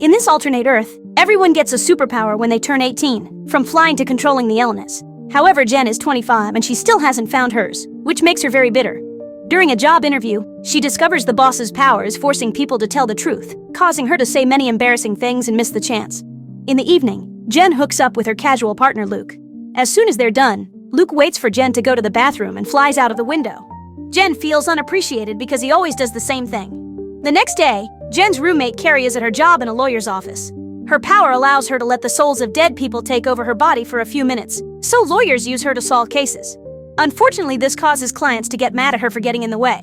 In this alternate Earth, everyone gets a superpower when they turn 18, from flying to controlling the elements. However, Jen is 25 and she still hasn't found hers, which makes her very bitter. During a job interview, she discovers the boss's power is forcing people to tell the truth, causing her to say many embarrassing things and miss the chance. In the evening, Jen hooks up with her casual partner Luke. As soon as they're done, Luke waits for Jen to go to the bathroom and flies out of the window. Jen feels unappreciated because he always does the same thing. The next day, Jen's roommate Carrie is at her job in a lawyer's office. Her power allows her to let the souls of dead people take over her body for a few minutes, so lawyers use her to solve cases. Unfortunately, this causes clients to get mad at her for getting in the way.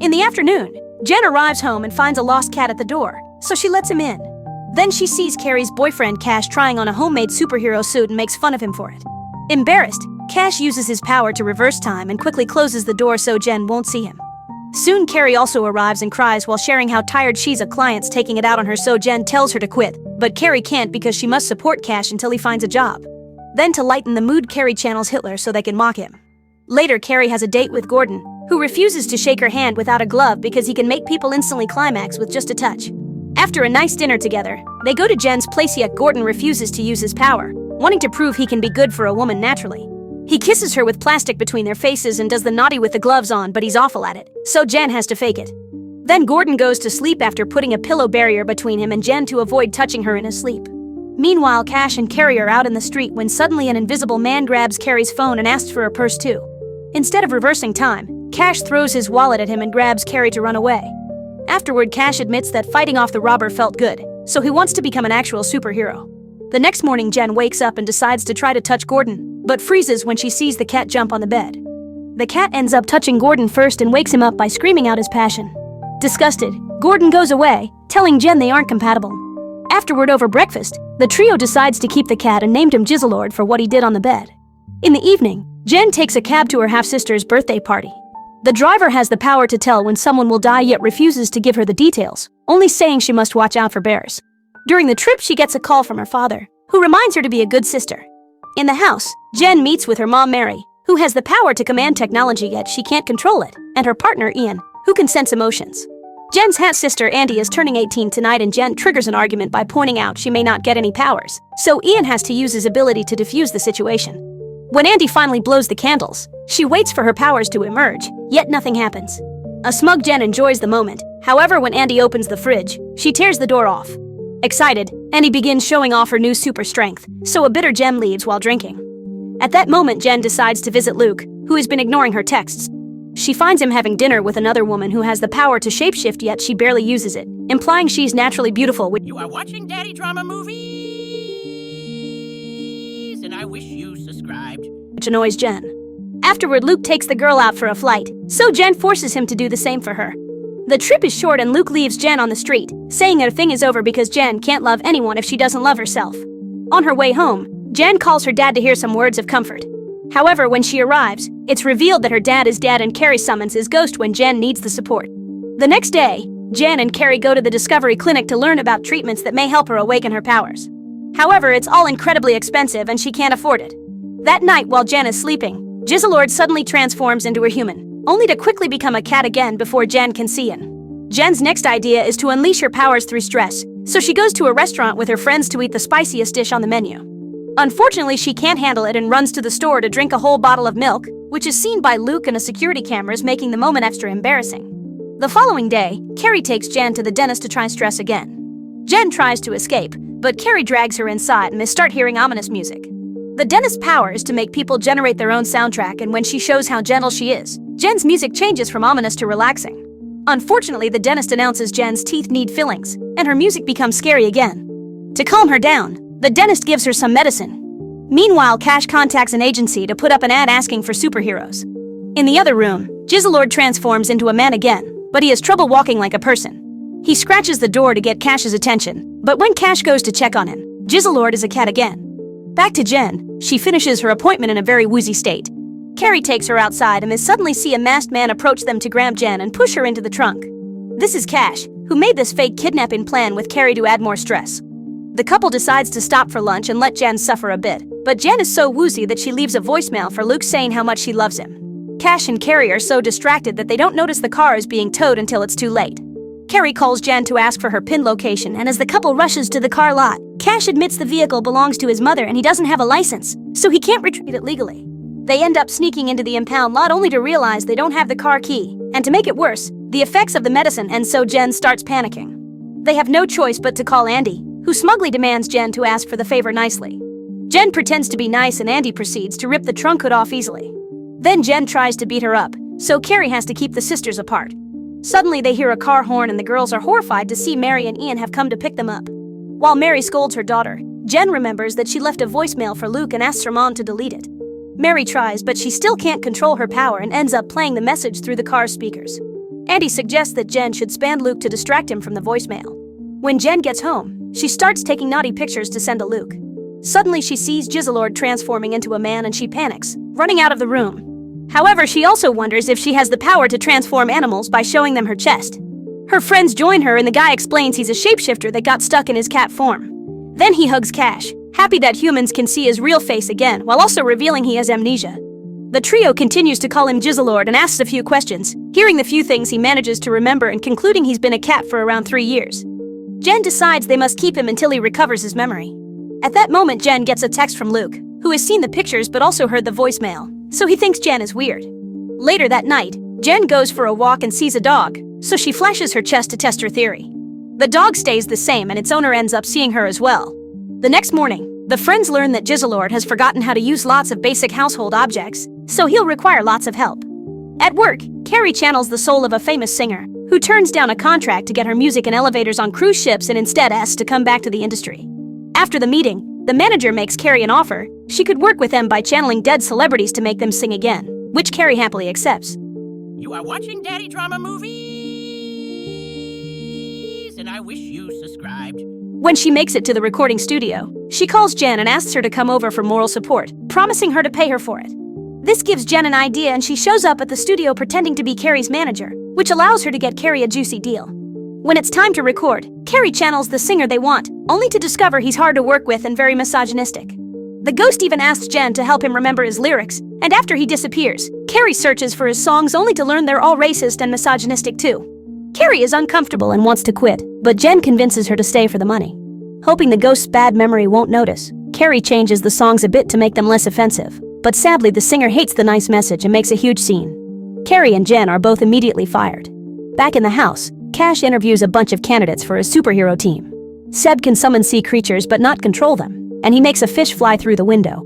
In the afternoon, Jen arrives home and finds a lost cat at the door, so she lets him in. Then she sees Carrie's boyfriend Cash trying on a homemade superhero suit and makes fun of him for it. Embarrassed, Cash uses his power to reverse time and quickly closes the door so Jen won't see him. Soon Carrie also arrives and cries while sharing how tired she's of clients taking it out on her, so Jen tells her to quit, but Carrie can't because she must support Cash until he finds a job. Then to lighten the mood, Carrie channels Hitler so they can mock him. Later, Carrie has a date with Gordon, who refuses to shake her hand without a glove because he can make people instantly climax with just a touch. After a nice dinner together, they go to Jen's place, yet Gordon refuses to use his power, wanting to prove he can be good for a woman naturally. He kisses her with plastic between their faces and does the naughty with the gloves on, but he's awful at it, so Jen has to fake it. Then Gordon goes to sleep after putting a pillow barrier between him and Jen to avoid touching her in his sleep. Meanwhile, Cash and Carrie are out in the street when suddenly an invisible man grabs Carrie's phone and asks for her purse too. Instead of reversing time, Cash throws his wallet at him and grabs Carrie to run away. Afterward, Cash admits that fighting off the robber felt good, so he wants to become an actual superhero. The next morning, Jen wakes up and decides to try to touch Gordon, but freezes when she sees the cat jump on the bed. The cat ends up touching Gordon first and wakes him up by screaming out his passion. Disgusted, Gordon goes away, telling Jen they aren't compatible. Afterward, over breakfast, the trio decides to keep the cat and named him Jizzlord for what he did on the bed. In the evening, Jen takes a cab to her half-sister's birthday party. The driver has the power to tell when someone will die yet refuses to give her the details, only saying she must watch out for bears. During the trip, she gets a call from her father, who reminds her to be a good sister. In the house, Jen meets with her mom Mary, who has the power to command technology yet she can't control it, and her partner Ian, who can sense emotions. Jen's half-sister Andy is turning 18 tonight and Jen triggers an argument by pointing out she may not get any powers, so Ian has to use his ability to defuse the situation. When Andy finally blows the candles, she waits for her powers to emerge, yet nothing happens. A smug Jen enjoys the moment, however when Andy opens the fridge, she tears the door off. Excited, Andy begins showing off her new super strength, so a bitter Jen leaves while drinking. At that moment, Jen decides to visit Luke, who has been ignoring her texts. She finds him having dinner with another woman who has the power to shapeshift, yet she barely uses it, implying she's naturally beautiful. You are watching Daddy Drama Movies, and I wish you subscribed. Which annoys Jen. Afterward, Luke takes the girl out for a flight, so Jen forces him to do the same for her. The trip is short and Luke leaves Jen on the street, saying that a thing is over because Jen can't love anyone if she doesn't love herself. On her way home, Jen calls her dad to hear some words of comfort. However, when she arrives, it's revealed that her dad is dead and Carrie summons his ghost when Jen needs the support. The next day, Jen and Carrie go to the Discovery Clinic to learn about treatments that may help her awaken her powers. However, it's all incredibly expensive and she can't afford it. That night, while Jen is sleeping, Jizzlord suddenly transforms into a human, only to quickly become a cat again before Jen can see him. Jen's next idea is to unleash her powers through stress, so she goes to a restaurant with her friends to eat the spiciest dish on the menu. Unfortunately, she can't handle it and runs to the store to drink a whole bottle of milk, which is seen by Luke and a security cameras, making the moment extra embarrassing. The following day, Carrie takes Jen to the dentist to try stress again. Jen tries to escape, but Carrie drags her inside and they start hearing ominous music. The dentist's power is to make people generate their own soundtrack, and when she shows how gentle she is, Jen's music changes from ominous to relaxing. Unfortunately, the dentist announces Jen's teeth need fillings, and her music becomes scary again. To calm her down, the dentist gives her some medicine. Meanwhile, Cash contacts an agency to put up an ad asking for superheroes. In the other room, Jizzlord transforms into a man again, but he has trouble walking like a person. He scratches the door to get Cash's attention, but when Cash goes to check on him, Jizzlord is a cat again. Back to Jen, she finishes her appointment in a very woozy state. Carrie takes her outside and they suddenly see a masked man approach them to grab Jen and push her into the trunk. This is Cash, who made this fake kidnapping plan with Carrie to add more stress. The couple decides to stop for lunch and let Jen suffer a bit, but Jen is so woozy that she leaves a voicemail for Luke saying how much she loves him. Cash and Carrie are so distracted that they don't notice the car is being towed until it's too late. Carrie calls Jen to ask for her pin location, and as the couple rushes to the car lot, Cash admits the vehicle belongs to his mother and he doesn't have a license, so he can't retrieve it legally. They end up sneaking into the impound lot only to realize they don't have the car key, and to make it worse, the effects of the medicine, and so Jen starts panicking. They have no choice but to call Andy, who smugly demands Jen to ask for the favor nicely. Jen pretends to be nice and Andy proceeds to rip the trunk hood off easily. Then Jen tries to beat her up, so Carrie has to keep the sisters apart. Suddenly they hear a car horn and the girls are horrified to see Mary and Ian have come to pick them up. While Mary scolds her daughter, Jen remembers that she left a voicemail for Luke and asks her mom to delete it. Mary tries, but she still can't control her power and ends up playing the message through the car's speakers. Andy suggests that Jen should spam Luke to distract him from the voicemail. When Jen gets home, she starts taking naughty pictures to send to Luke. Suddenly she sees Jizzlord transforming into a man and she panics, running out of the room. However, she also wonders if she has the power to transform animals by showing them her chest. Her friends join her and the guy explains he's a shapeshifter that got stuck in his cat form. Then he hugs Cash, happy that humans can see his real face again, while also revealing he has amnesia. The trio continues to call him Jizzlord and asks a few questions, hearing the few things he manages to remember and concluding he's been a cat for around 3 years. Jen decides they must keep him until he recovers his memory. At that moment, Jen gets a text from Luke, who has seen the pictures but also heard the voicemail, so he thinks Jen is weird. Later that night, Jen goes for a walk and sees a dog, so she flashes her chest to test her theory. The dog stays the same and its owner ends up seeing her as well. The next morning, the friends learn that Jizzlord has forgotten how to use lots of basic household objects, so he'll require lots of help. At work, Carrie channels the soul of a famous singer, who turns down a contract to get her music in elevators on cruise ships and instead asks to come back to the industry. After the meeting, the manager makes Carrie an offer. She could work with them by channeling dead celebrities to make them sing again, which Carrie happily accepts. You are watching Daddy Drama Movies, and I wish you subscribed. When she makes it to the recording studio, she calls Jen and asks her to come over for moral support, promising her to pay her for it. This gives Jen an idea and she shows up at the studio pretending to be Carrie's manager, which allows her to get Carrie a juicy deal. When it's time to record, Carrie channels the singer they want, only to discover he's hard to work with and very misogynistic. The ghost even asks Jen to help him remember his lyrics, and after he disappears, Carrie searches for his songs only to learn they're all racist and misogynistic too. Carrie is uncomfortable and wants to quit, but Jen convinces her to stay for the money. Hoping the ghost's bad memory won't notice, Carrie changes the songs a bit to make them less offensive, but sadly the singer hates the nice message and makes a huge scene. Carrie and Jen are both immediately fired. Back in the house, Cash interviews a bunch of candidates for his superhero team. Seb can summon sea creatures but not control them, and he makes a fish fly through the window.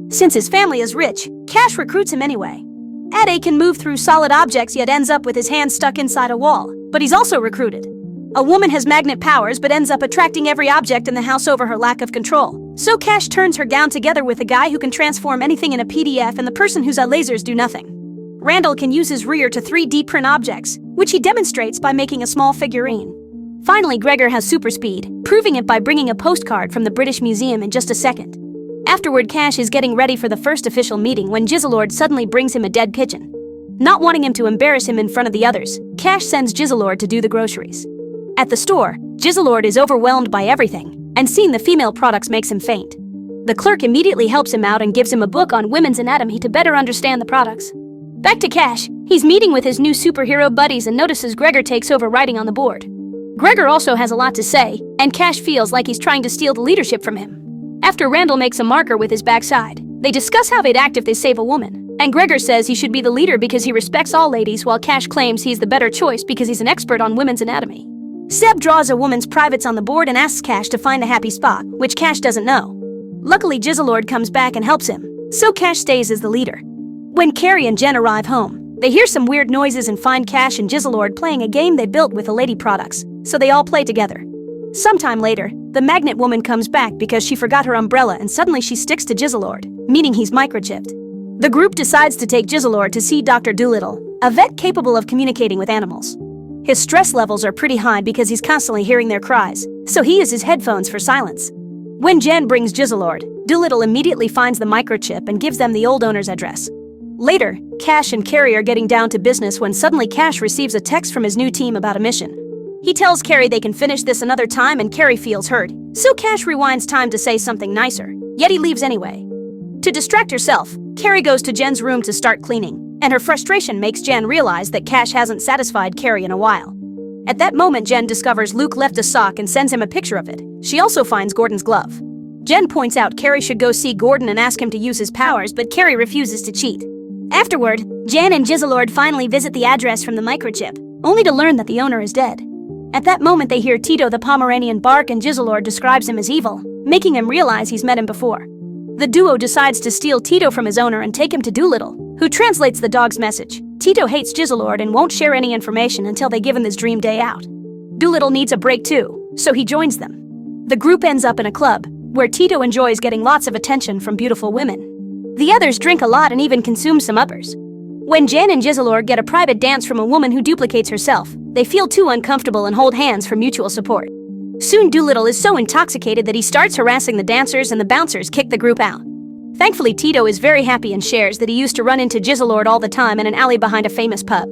Since his family is rich, Cash recruits him anyway. Ade can move through solid objects yet ends up with his hand stuck inside a wall, but he's also recruited. A woman has magnet powers but ends up attracting every object in the house over her lack of control. So Cash turns her gown together with a guy who can transform anything in a PDF and the person whose lasers do nothing. Randall can use his rear to 3D print objects, which he demonstrates by making a small figurine. Finally, Gregor has super speed, proving it by bringing a postcard from the British Museum in just a second. Afterward, Cash is getting ready for the first official meeting when Jizzlord suddenly brings him a dead pigeon. Not wanting him to embarrass him in front of the others, Cash sends Jizzlord to do the groceries. At the store, Jizzlord is overwhelmed by everything, and seeing the female products makes him faint. The clerk immediately helps him out and gives him a book on women's anatomy to better understand the products. Back to Cash, he's meeting with his new superhero buddies and notices Gregor takes over writing on the board. Gregor also has a lot to say, and Cash feels like he's trying to steal the leadership from him. After Randall makes a marker with his backside, they discuss how they'd act if they save a woman, and Gregor says he should be the leader because he respects all ladies while Cash claims he's the better choice because he's an expert on women's anatomy. Seb draws a woman's privates on the board and asks Cash to find a happy spot, which Cash doesn't know. Luckily, Jizzlord comes back and helps him, so Cash stays as the leader. When Carrie and Jen arrive home, they hear some weird noises and find Cash and Jizzlord playing a game they built with the lady products, so they all play together. Sometime later, the magnet woman comes back because she forgot her umbrella and suddenly she sticks to Jizzlord, meaning he's microchipped. The group decides to take Jizzlord to see Dr. Dolittle, a vet capable of communicating with animals. His stress levels are pretty high because he's constantly hearing their cries, so he uses headphones for silence. When Jen brings Jizzlord, Dolittle immediately finds the microchip and gives them the old owner's address. Later, Cash and Carrie are getting down to business when suddenly Cash receives a text from his new team about a mission. He tells Carrie they can finish this another time and Carrie feels hurt, so Cash rewinds time to say something nicer, yet he leaves anyway. To distract herself, Carrie goes to Jen's room to start cleaning, and her frustration makes Jen realize that Cash hasn't satisfied Carrie in a while. At that moment, Jen discovers Luke left a sock and sends him a picture of it. She also finds Gordon's glove. Jen points out Carrie should go see Gordon and ask him to use his powers, but Carrie refuses to cheat. Afterward, Jen and Jizzlord finally visit the address from the microchip, only to learn that the owner is dead. At that moment, they hear Tito the Pomeranian bark and Jizzlord describes him as evil, making him realize he's met him before. The duo decides to steal Tito from his owner and take him to Doolittle, who translates the dog's message. Tito hates Jizzlord and won't share any information until they give him his dream day out. Doolittle needs a break too, so he joins them. The group ends up in a club, where Tito enjoys getting lots of attention from beautiful women. The others drink a lot and even consume some uppers. When Jen and Jizzlord get a private dance from a woman who duplicates herself, they feel too uncomfortable and hold hands for mutual support. Soon Doolittle is so intoxicated that he starts harassing the dancers and the bouncers kick the group out. Thankfully, Tito is very happy and shares that he used to run into Jizzlord all the time in an alley behind a famous pub.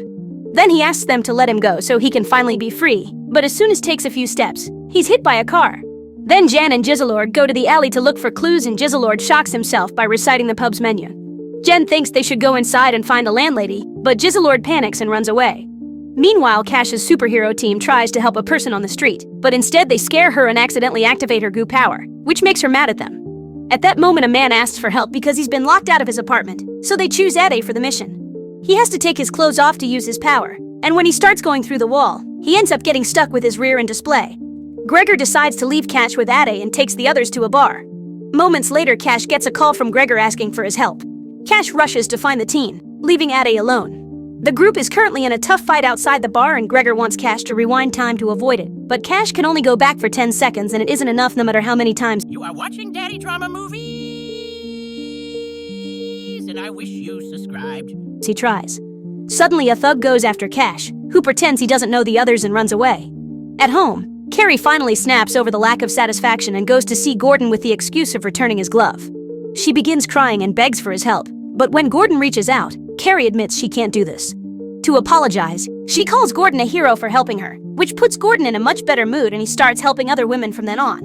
Then he asks them to let him go so he can finally be free, but as soon as takes a few steps, he's hit by a car. Then Jen and Jizzlord go to the alley to look for clues and Jizzlord shocks himself by reciting the pub's menu. Jen thinks they should go inside and find a landlady, but Jizzlord panics and runs away. Meanwhile, Cash's superhero team tries to help a person on the street, but instead they scare her and accidentally activate her goo power, which makes her mad at them. At that moment, a man asks for help because he's been locked out of his apartment, so they choose Ade for the mission. He has to take his clothes off to use his power, and when he starts going through the wall, he ends up getting stuck with his rear end display. Gregor decides to leave Cash with Ade and takes the others to a bar. Moments later, Cash gets a call from Gregor asking for his help. Cash rushes to find the teen, leaving Ade alone. The group is currently in a tough fight outside the bar and Gregor wants Cash to rewind time to avoid it, but Cash can only go back for 10 seconds and it isn't enough no matter how many times. You are watching Daddy Drama Movies, and I wish you subscribed. He tries. Suddenly, a thug goes after Cash, who pretends he doesn't know the others and runs away. At home, Carrie finally snaps over the lack of satisfaction and goes to see Gordon with the excuse of returning his glove. She begins crying and begs for his help, but when Gordon reaches out, Carrie admits she can't do this. To apologize, she calls Gordon a hero for helping her, which puts Gordon in a much better mood and he starts helping other women from then on.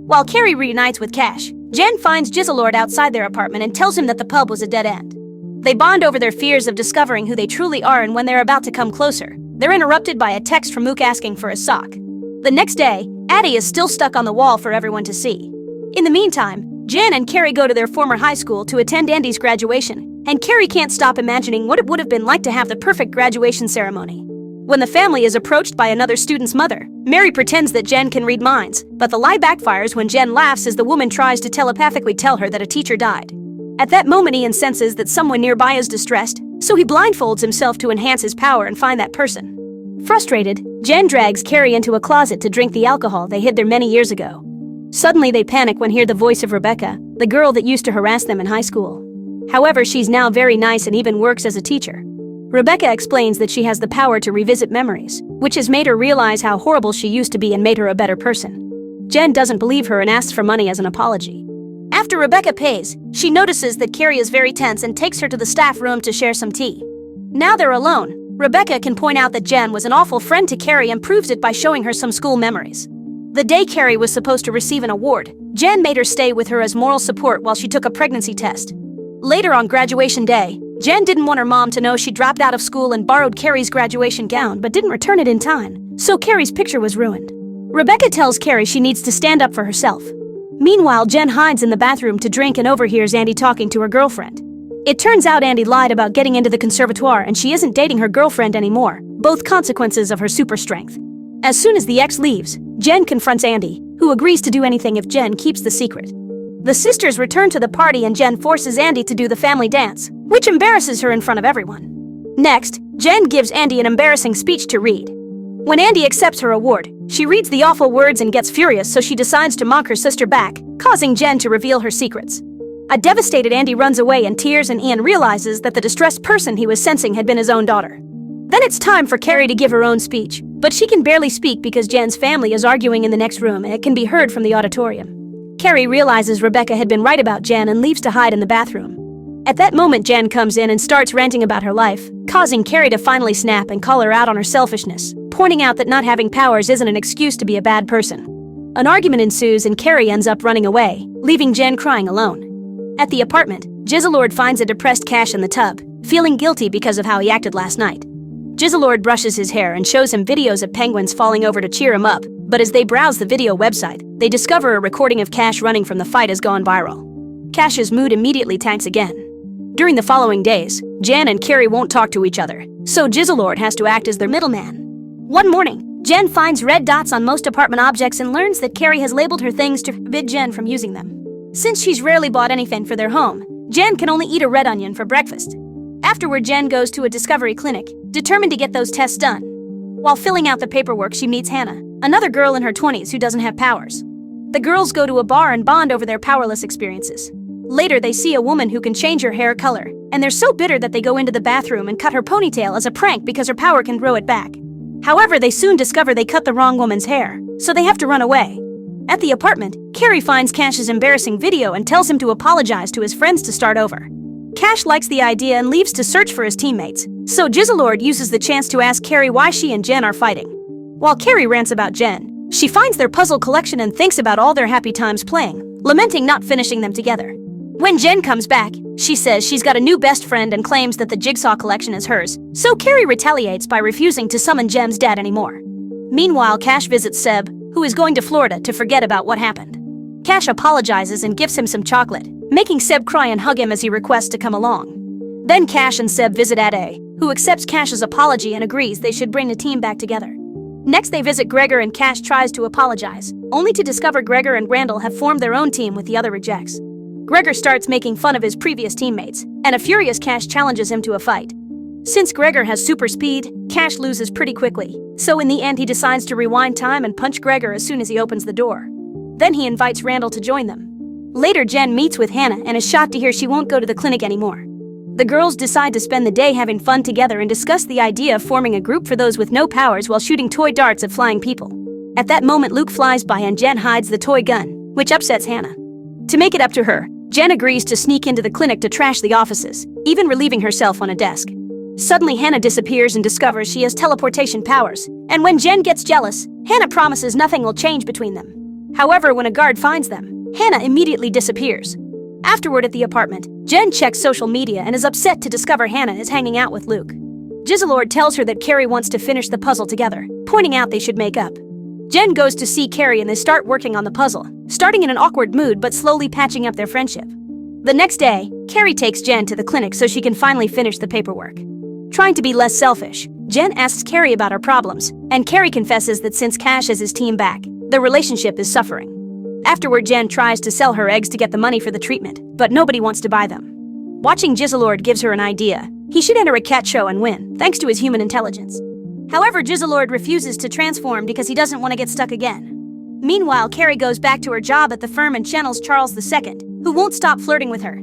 While Carrie reunites with Cash, Jen finds Jizzlord outside their apartment and tells him that the pub was a dead end. They bond over their fears of discovering who they truly are, and when they're about to come closer, they're interrupted by a text from Mook asking for a sock. The next day, Ade is still stuck on the wall for everyone to see. In the meantime, Jen and Carrie go to their former high school to attend Andy's graduation, and Carrie can't stop imagining what it would have been like to have the perfect graduation ceremony. When the family is approached by another student's mother, Mary pretends that Jen can read minds, but the lie backfires when Jen laughs as the woman tries to telepathically tell her that a teacher died. At that moment, Ian senses that someone nearby is distressed, so he blindfolds himself to enhance his power and find that person. Frustrated, Jen drags Carrie into a closet to drink the alcohol they hid there many years ago. Suddenly, they panic when hear the voice of Rebecca, the girl that used to harass them in high school. However, she's now very nice and even works as a teacher. Rebecca explains that she has the power to revisit memories, which has made her realize how horrible she used to be and made her a better person. Jen doesn't believe her and asks for money as an apology. After Rebecca pays, she notices that Carrie is very tense and takes her to the staff room to share some tea. Now they're alone. Rebecca can point out that Jen was an awful friend to Carrie and proves it by showing her some school memories. The day Carrie was supposed to receive an award, Jen made her stay with her as moral support while she took a pregnancy test. Later on graduation day, Jen didn't want her mom to know she dropped out of school and borrowed Carrie's graduation gown but didn't return it in time, so Carrie's picture was ruined. Rebecca tells Carrie she needs to stand up for herself. Meanwhile, Jen hides in the bathroom to drink and overhears Andy talking to her girlfriend. It turns out Andy lied about getting into the conservatoire and she isn't dating her girlfriend anymore, both consequences of her super strength. As soon as the ex leaves, Jen confronts Andy, who agrees to do anything if Jen keeps the secret. The sisters return to the party and Jen forces Andy to do the family dance, which embarrasses her in front of everyone. Next, Jen gives Andy an embarrassing speech to read. When Andy accepts her award, she reads the awful words and gets furious, so she decides to mock her sister back, causing Jen to reveal her secrets. A devastated Andy runs away in tears and Ian realizes that the distressed person he was sensing had been his own daughter. Then it's time for Carrie to give her own speech, but she can barely speak because Jen's family is arguing in the next room and it can be heard from the auditorium. Carrie realizes Rebecca had been right about Jen and leaves to hide in the bathroom. At that moment, Jen comes in and starts ranting about her life, causing Carrie to finally snap and call her out on her selfishness, pointing out that not having powers isn't an excuse to be a bad person. An argument ensues and Carrie ends up running away, leaving Jen crying alone. At the apartment, Jizzlord finds a depressed Cash in the tub, feeling guilty because of how he acted last night. Jizzlord brushes his hair and shows him videos of penguins falling over to cheer him up, but as they browse the video website, they discover a recording of Cash running from the fight has gone viral. Cash's mood immediately tanks again. During the following days, Jen and Carrie won't talk to each other, so Jizzlord has to act as their middleman. One morning, Jen finds red dots on most apartment objects and learns that Carrie has labeled her things to forbid Jen from using them. Since she's rarely bought anything for their home, Jen can only eat a red onion for breakfast. Afterward, Jen goes to a discovery clinic, determined to get those tests done. While filling out the paperwork, she meets Hannah, another girl in her 20s who doesn't have powers. The girls go to a bar and bond over their powerless experiences. Later, they see a woman who can change her hair color, and they're so bitter that they go into the bathroom and cut her ponytail as a prank because her power can grow it back. However, they soon discover they cut the wrong woman's hair, so they have to run away. At the apartment, Carrie finds Cash's embarrassing video and tells him to apologize to his friends to start over. Cash likes the idea and leaves to search for his teammates, so Jizzlord uses the chance to ask Carrie why she and Jen are fighting. While Carrie rants about Jen, she finds their puzzle collection and thinks about all their happy times playing, lamenting not finishing them together. When Jen comes back, she says she's got a new best friend and claims that the jigsaw collection is hers, so Carrie retaliates by refusing to summon Jen's dad anymore. Meanwhile, Cash visits Seb, who is going to Florida to forget about what happened. Cash apologizes and gives him some chocolate, making Seb cry and hug him as he requests to come along. Then Cash and Seb visit Ade, who accepts Cash's apology and agrees they should bring the team back together. Next, they visit Gregor and Cash tries to apologize, only to discover Gregor and Randall have formed their own team with the other rejects. Gregor starts making fun of his previous teammates, and a furious Cash challenges him to a fight. Since Gregor has super speed, Cash loses pretty quickly, so in the end he decides to rewind time and punch Gregor as soon as he opens the door. Then he invites Randall to join them. Later, Jen meets with Hannah and is shocked to hear she won't go to the clinic anymore. The girls decide to spend the day having fun together and discuss the idea of forming a group for those with no powers while shooting toy darts at flying people. At that moment, Luke flies by and Jen hides the toy gun, which upsets Hannah. To make it up to her, Jen agrees to sneak into the clinic to trash the offices, even relieving herself on a desk. Suddenly, Hannah disappears and discovers she has teleportation powers, and when Jen gets jealous, Hannah promises nothing will change between them. However, when a guard finds them, Hannah immediately disappears. Afterward at the apartment, Jen checks social media and is upset to discover Hannah is hanging out with Luke. Jizzlord tells her that Carrie wants to finish the puzzle together, pointing out they should make up. Jen goes to see Carrie and they start working on the puzzle, starting in an awkward mood but slowly patching up their friendship. The next day, Carrie takes Jen to the clinic so she can finally finish the paperwork. Trying to be less selfish, Jen asks Carrie about her problems, and Carrie confesses that since Cash has his team back, their relationship is suffering. Afterward, Jen tries to sell her eggs to get the money for the treatment, but nobody wants to buy them. Watching Jizzlord gives her an idea. He should enter a cat show and win, thanks to his human intelligence. However, Jizzlord refuses to transform because he doesn't want to get stuck again. Meanwhile, Carrie goes back to her job at the firm and channels Charles II, who won't stop flirting with her.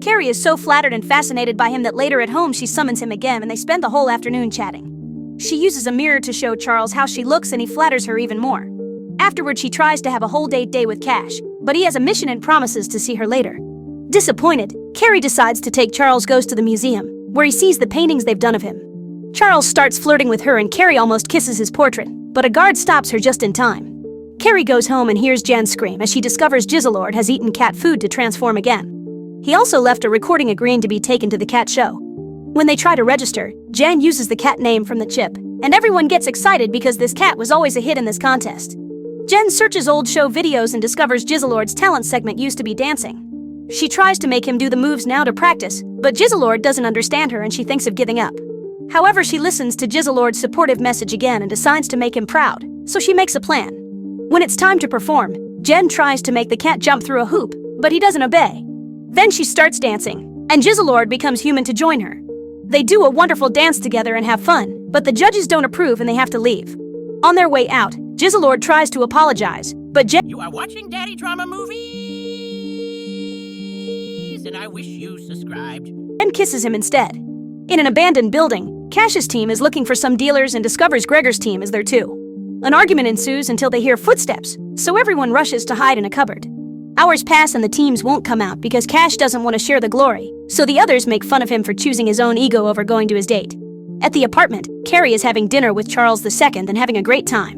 Carrie is so flattered and fascinated by him that later at home she summons him again and they spend the whole afternoon chatting. She uses a mirror to show Charles how she looks and he flatters her even more. Afterward, she tries to have a whole day with Cash, but he has a mission and promises to see her later. Disappointed, Carrie decides to take Charles goes to the museum, where he sees the paintings they've done of him. Charles starts flirting with her and Carrie almost kisses his portrait, but a guard stops her just in time. Carrie goes home and hears Jen scream as she discovers Jizzlord has eaten cat food to transform again. He also left a recording agreeing to be taken to the cat show. When they try to register, Jen uses the cat name from the chip, and everyone gets excited because this cat was always a hit in this contest. Jen searches old show videos and discovers Jizzlord's talent segment used to be dancing. She tries to make him do the moves now to practice, but Jizzlord doesn't understand her and she thinks of giving up. However, she listens to Jizzlord's supportive message again and decides to make him proud, so she makes a plan. When it's time to perform, Jen tries to make the cat jump through a hoop, but he doesn't obey. Then she starts dancing, and Jizzlord becomes human to join her. They do a wonderful dance together and have fun, but the judges don't approve and they have to leave. On their way out, Jizzlord tries to apologize, but Jen— You are watching Daddy Drama Movies, and I wish you subscribed. and kisses him instead. In an abandoned building, Cash's team is looking for some dealers and discovers Gregor's team is there too. An argument ensues until they hear footsteps, so everyone rushes to hide in a cupboard. Hours pass and the teams won't come out because Cash doesn't want to share the glory, so the others make fun of him for choosing his own ego over going to his date. At the apartment, Carrie is having dinner with Charles II and having a great time.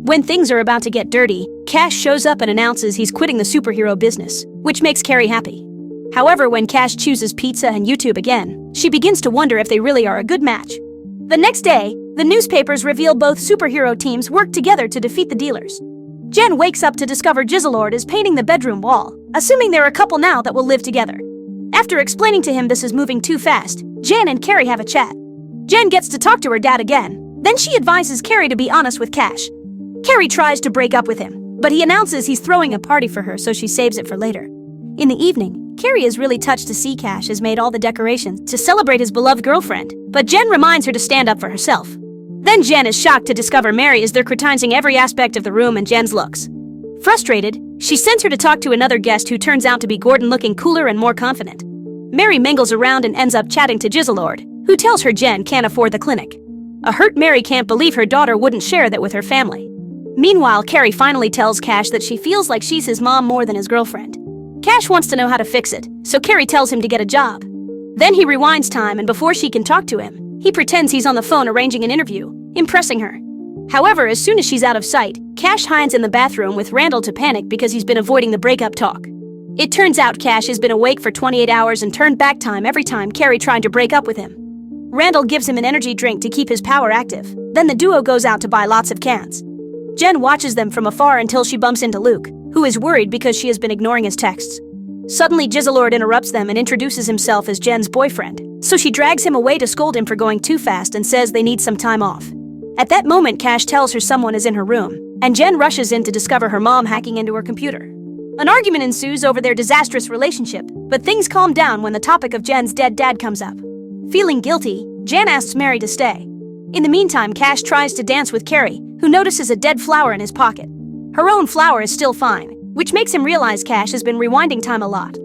When things are about to get dirty, Cash shows up and announces he's quitting the superhero business, which makes Carrie happy. However, when Cash chooses pizza and YouTube again, she begins to wonder if they really are a good match. The next day, the newspapers reveal both superhero teams work together to defeat the dealers. Jen wakes up to discover Jizzlord is painting the bedroom wall, assuming they're a couple now that will live together. After explaining to him this is moving too fast, Jen and Carrie have a chat. Jen gets to talk to her dad again. Then she advises Carrie to be honest with Cash. Carrie tries to break up with him, but he announces he's throwing a party for her, so she saves it for later. In the evening, Carrie is really touched to see Cash has made all the decorations to celebrate his beloved girlfriend, but Jen reminds her to stand up for herself. Then Jen is shocked to discover Mary is there criticizing every aspect of the room and Jen's looks. Frustrated, she sends her to talk to another guest who turns out to be Gordon, looking cooler and more confident. Mary mingles around and ends up chatting to Jizzlord, who tells her Jen can't afford the clinic. A hurt Mary can't believe her daughter wouldn't share that with her family. Meanwhile, Carrie finally tells Cash that she feels like she's his mom more than his girlfriend. Cash wants to know how to fix it, so Carrie tells him to get a job. Then he rewinds time, and before she can talk to him, he pretends he's on the phone arranging an interview, impressing her. However, as soon as she's out of sight, Cash hides in the bathroom with Randall to panic because he's been avoiding the breakup talk. It turns out Cash has been awake for 28 hours and turned back time every time Carrie tried to break up with him. Randall gives him an energy drink to keep his power active. Then the duo goes out to buy lots of cans. Jen watches them from afar until she bumps into Luke, who is worried because she has been ignoring his texts. Suddenly, Jizzlord interrupts them and introduces himself as Jen's boyfriend, so she drags him away to scold him for going too fast and says they need some time off. At that moment, Cash tells her someone is in her room, and Jen rushes in to discover her mom hacking into her computer. An argument ensues over their disastrous relationship, but things calm down when the topic of Jen's dead dad comes up. Feeling guilty, Jen asks Mary to stay. In the meantime, Cash tries to dance with Carrie, who notices a dead flower in his pocket. Her own flower is still fine, which makes him realize Cash has been rewinding time a lot.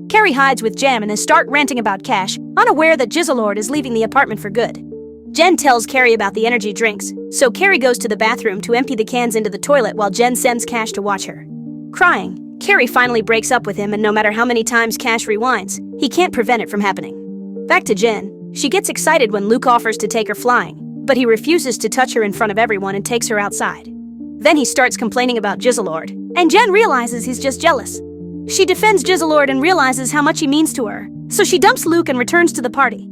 Carrie hides with Jen and they start ranting about Cash, unaware that Jizzlord is leaving the apartment for good. Jen tells Carrie about the energy drinks, so Carrie goes to the bathroom to empty the cans into the toilet while Jen sends Cash to watch her. Crying, Carrie finally breaks up with him, and no matter how many times Cash rewinds, he can't prevent it from happening. Back to Jen, she gets excited when Luke offers to take her flying, but he refuses to touch her in front of everyone and takes her outside. Then he starts complaining about Jizzlord, and Jen realizes he's just jealous. She defends Jizzlord and realizes how much he means to her, so she dumps Luke and returns to the party.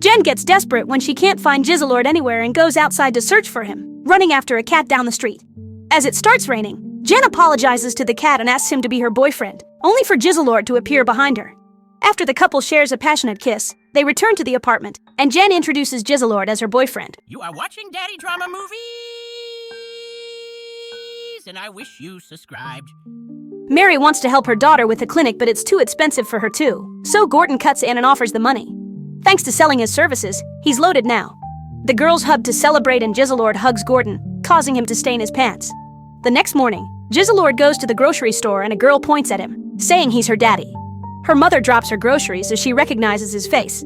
Jen gets desperate when she can't find Jizzlord anywhere and goes outside to search for him, running after a cat down the street. As it starts raining, Jen apologizes to the cat and asks him to be her boyfriend, only for Jizzlord to appear behind her. After the couple shares a passionate kiss, they return to the apartment, and Jen introduces Jizzlord as her boyfriend. You are watching Daddy Drama Movies, and I wish you subscribed. Mary wants to help her daughter with the clinic, but it's too expensive for her too, so Gordon cuts in and offers the money. Thanks to selling his services, he's loaded now. The girls hug to celebrate and Jizzlord hugs Gordon, causing him to stain his pants. The next morning, Jizzlord goes to the grocery store and a girl points at him, saying he's her daddy. Her mother drops her groceries as she recognizes his face.